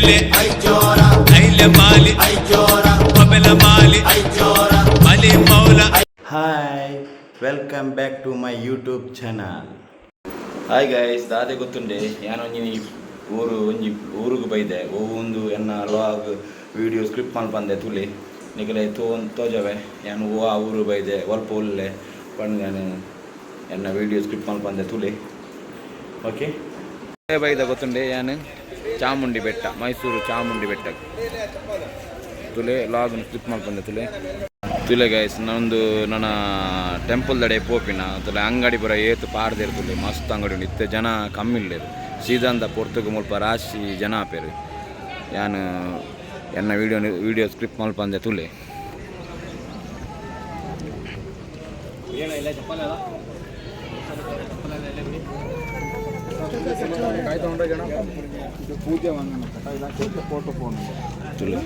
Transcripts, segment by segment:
Aile Mali, Pamela Mali, Mali Maula. Hi, welcome back to my YouTube channel. Hi guys, ದಾದೆ ಗೊತ್ತುಂಡೆ ಯಾನೊಂಜಿ ಊರಿಗೆ ಬೈದೆ ಒಂದು ಎನ್ನ log video script ಮಲ್ಪಂದೆ ತುಳಿ ನಿಗಲೆ ತೋಜವೆ ಯಾನು ಆ ಊರು ಬೈದೆ ಒಲ್ಪ ಉಲ್ಲೆ ಪಂಡು ನಾನು ಎನ್ನ ವಿಡಿಯೋ ಸ್ಕ್ರಿಪ್ಟ್ ಮಲ್ಪಂದೆ ತುಳಿ ಓಕೆ ಬೈದ ಗೊತ್ತುಂಡೆ ಯಾನು ಚಾಮುಂಡಿ ಬೆಟ್ಟ ಮೈಸೂರು ಚಾಮುಂಡಿ ಬೆಟ್ಟ ತುಲೆ ಲಾಗ್ನ ಸ್ಕ್ರಿಪ್ಟ್ ಮಲ್ಪಂದೆ ತುಲೆ ಗೈಸ್ ನಂದು ನನ್ನ ಟೆಂಪಲ್ ದಡೆ ಪೋಪಿನ ತುಲೆ ಅಂಗಡಿ ಬರ ಏತು ಪಾರ್ದೇರು ತುಲೆ ಮಸ್ತ್ ಅಂಗಡಿ ಉಂಡು ಇತ್ತೆ ಜನ ಕಮ್ಮಿ ಇಲ್ಲೇರು ಸೀಸನ್ದ ಪೊರ್ತುಗು ಮುಲ್ಪ ರಾಶಿ ಜನ ಆಪೇರು ಯಾನು ಎನ್ನ ವಿಡಿಯೋ ಸ್ಕ್ರಿಪ್ಟ್ ಮಲ್ಪಂದೆ ತುಲೆ ತುಲೆ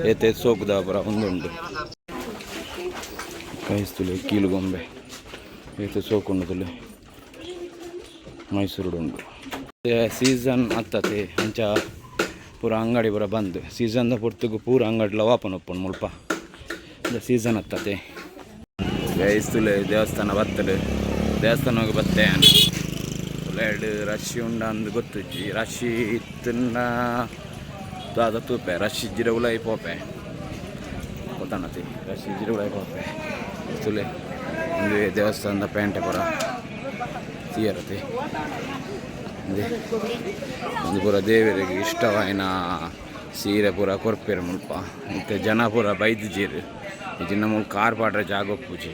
ಏತೆ ಸೋಕುದ ಬರ ಒಂದುಂಡು ಕೈಸ್ತುಲೆ ಕೀಲುಗೊಂಬೆ ಏತೆ ಸೋಕುಂಡು ತುಲೆ ಮೈಸೂರು ಉಂಡು ಸೀಸನ್ ಹತ್ತತೆ ಅಂಚ ಪೂರ ಅಂಗಡಿ ಪೂರ ಬಂದು ಸೀಸನ್ದ ಪೊರ್ತುಗು ಪೂರ ಅಂಗಡಿಲ ಓಪನ್ ಒಪ್ಪುಂಡು ಮುಲ್ಪ ಸೀಸನ್ ಹತ್ತತೆ ಕೈಸ್ತುಲೆ ದೇವಸ್ಥಾನ ಬತ್ತಲು ದೇವಸ್ಥಾನಕ್ಕೆ ಬತ್ತೆ ಎರಡು ರಶಿ ಉಂಡ ಅಂದು ಗೊತ್ತುಜ್ಜಿ ರಶಿ ಇತ್ತನ್ನ ದಾದ ತೂಪೆ ರಶಿ ಜಿರ ಉಲಾಯಿ ಪೋಪೆ ಗೊತ್ತಾನತಿ ರಶಿ ಜಿರ ಉಲಾಯಿ ಪೋಪೆ ತುಲೆ ಒಂದು ದೇವಸ್ಥಾನದ ಪೇಂಟೆ ಪುರ ತೀಯರತಿ ಅದೇ ಒಂದು ಪೂರ ದೇವರಿಗೆ ಇಷ್ಟವಾಯಿನ ಸೀರೆ ಪೂರ ಕೊರ್ಪೆರು ಮುಲ್ಪ ಮತ್ತು ಜನ ಪೂರ ಬೈದಿಜೀರು ಇಜಿನ ಮೂಲ ಕಾರ್ ಪಾಡ್ರೆ ಜಾಗೊಪ್ಪುಜಿ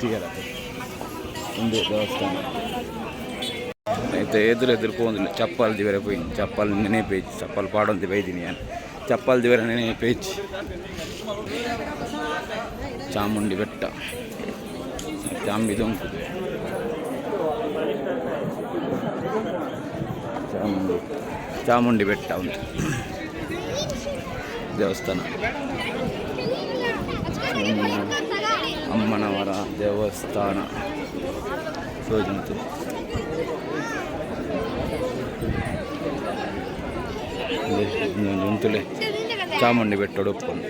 ತೀಯರತಿ ಒಂದು ದೇವಸ್ಥಾನ అయితే ఎదురు పోంది చప్పాలు దివర పోయింది చప్పాలు నేనే పేచి చప్పాలు పాడంది పోయింది నేను చప్పాలు దివర నేనే పేచి ಚಾಮುಂಡಿ ಬೆಟ್ಟ ಚಾಂಬಿದೊಂಕು ಚಾಮುಂಡಿ ಬೆಟ್ಟ ಉಂಟು ದೇವಸ್ಥಾನ ಅಮ್ಮನವರ ದೇವಸ್ಥಾನ ಸೋಜಂತು ಉಂತುಲೆ ಚಾಮುಂಡಿ ಬೆಟ್ಟ ಒಪ್ಪುಂಡು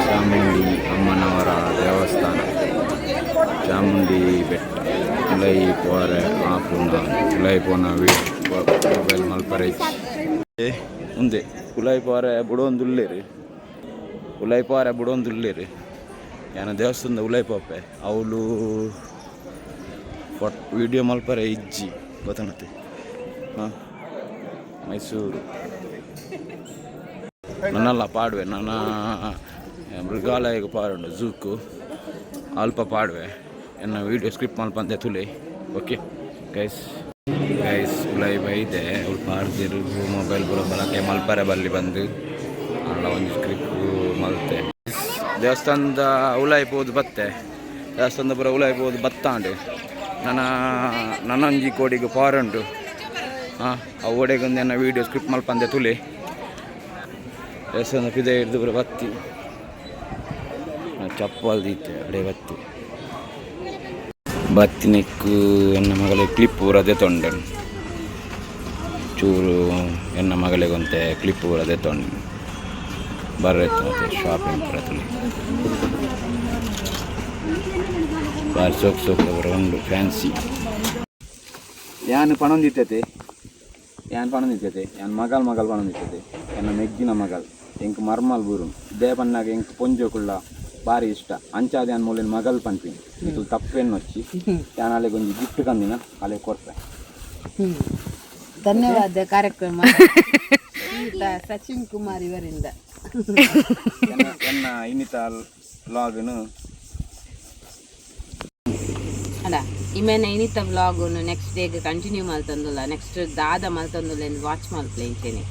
ಚಾಮುಂಡಿ ಅಮ್ಮನವರ ದೇವಸ್ಥಾನ ಚಾಮುಂಡಿ ಬೆಟ್ಟ ತುಲೈ ಪೋರೆ ಆಪುನ ತುಲೈ ಪೋನ ಮೊಬೈಲ್ ಮಲ್ಪರೆ ಮುಂದೆ ಕುಲೈ ಪೋರೆ ಬುಡೊಂದುಲ್ಲೇರು ಯಾನ ದೇವಸ್ಥಾನದ ಉಲೈ ಪೋಪೆ ಅವಳು ವಿಡಿಯೋ ಮಲ್ಪರೆ ಇಜ್ಜಿ ಗೊತ್ತಾನತ್ತೆ ಹಾಂ ಮೈಸೂರು ನನ್ನೆಲ್ಲ ಪಾಡುವೆ ನನ್ನ ಮೃಗಾಲಯಕ್ಕೆ ಪಾಡುಂಡು ಝೂಕು ಅಲ್ಪ ಪಾಡುವೆ ಎನ್ನ ವೀಡಿಯೋ ಸ್ಕ್ರಿಪ್ಟ್ ಮಲ್ಪಂದೆ ತುಲೆ ಓಕೆ ಗೈಸ್ ಉಲೈ ಬೈದೆ ಅವ್ರು ಪಾಡ್ದಿರು ಮೊಬೈಲ್ ಪೂರ ಬಳಕೆ ಮಲ್ಪರೆ ಬಲ್ಲಿ ಬಂದು ಅಲ್ಲ ಒಂದು ಸ್ಕ್ರಿಪ್ಟ್ ಮಲ್ತೆ ದೇವಸ್ಥಾನದ ಉಲಾಯಿ ಪೋದು ಬತ್ತೆ ದೇವಸ್ಥಾನದ ಪೂರ ಉಲಾಯಿ ಪೋದು ಬತ್ತಾಂಡು ನನ್ನೊಂಜಿ ಕೋಡಿಗೆ ಪಾರುಂಡು ಹಾಂ ಅವಡೆಗೊಂದು ನನ್ನ ವೀಡಿಯೋ ಸ್ಕ್ರಿಪ್ಟ್ ಮಲ್ಪಂದೆ ತುಲೆ ದೇವಸ್ಥಾನ ಪಿದೆ ಹಿಡಿದು ಪೂರ ಬತ್ತಿ ಚಪ್ಪಲ್ ದೀತೆ ಅಡೆ ಬತ್ತಿನೆಕ್ಕು ಎನ್ನ ಮಗಳಿಗೆ ಕ್ಲಿಪ್ ಪೂರದೆ ತೊಂಡೆ ಚೂರು ಎನ್ನ ಮಗಳಿಗೊಂತೆ ಕ್ಲಿಪ್ ಪೂರದೆ ತೊಂಡೆ ಬರ್ರೈತೆ ಮತ್ತೆ ಶಾಪಿಂಗ್ ಪೂರ ತುಳಿ ಬಾರಿ ಸೋಕು ಪೂರ ಉಂಡು ಫ್ಯಾನ್ಸಿ ಯಾನು ಪಣೊಂದಿತ್ತತೆ ಯಾನ್ ಮಗಲ್ ಪಣೊಂದಿತ್ತತೆ ಎನ್ನ ಮೆಗ್ಗಿನ ಮಗಲ್ ಎಂಕ್ ಮರ್ಮಲ್ ಬೂರು ದೇ ಪನ್ನಾಗ ಎಂಕ್ ಪೊಂಜೋಕುಳ್ಳ ಭಾರಿ ಇಷ್ಟ ಅಂಚಾದ ಅನ್ ಮೂಲಿನ ಮಗಲ್ ಪನ್ಪಿನಿ ಇದು ತಪ್ಪೇನು వచ్చి ಯಾನ್ ಅಲ್ಲಿಗೆ ಒಂದು ಗಿಫ್ಟ್ ಕಂದಿನ ಅಲ್ಲೇ ಕೊಡ್ತೆ ಧನ್ಯವಾದ ಕಾರ್ಯಕ್ರಮ ಸಚಿನ್ ಕುಮಾರ್ ಇವರಿಂದ ಎನ್ನ ಇನ್ನಿತ ವ್ಲಾಗ್ನು ಅಲ್ಲ ಇಮೇನ ಇನ್ನಿತ ವ್ಲಾಗ್ನು ನೆಕ್ಸ್ಟ್ ಡೇಗೆ ಕಂಟಿನ್ಯೂ ಮಾಡ್ತಂದುಲ್ಲ ನೆಕ್ಸ್ಟ್ ದಾದ ಮಾಡ್ತಂದುಲ್ಲ ವಾಚ್ ಮಾಡ್ತೇನೆ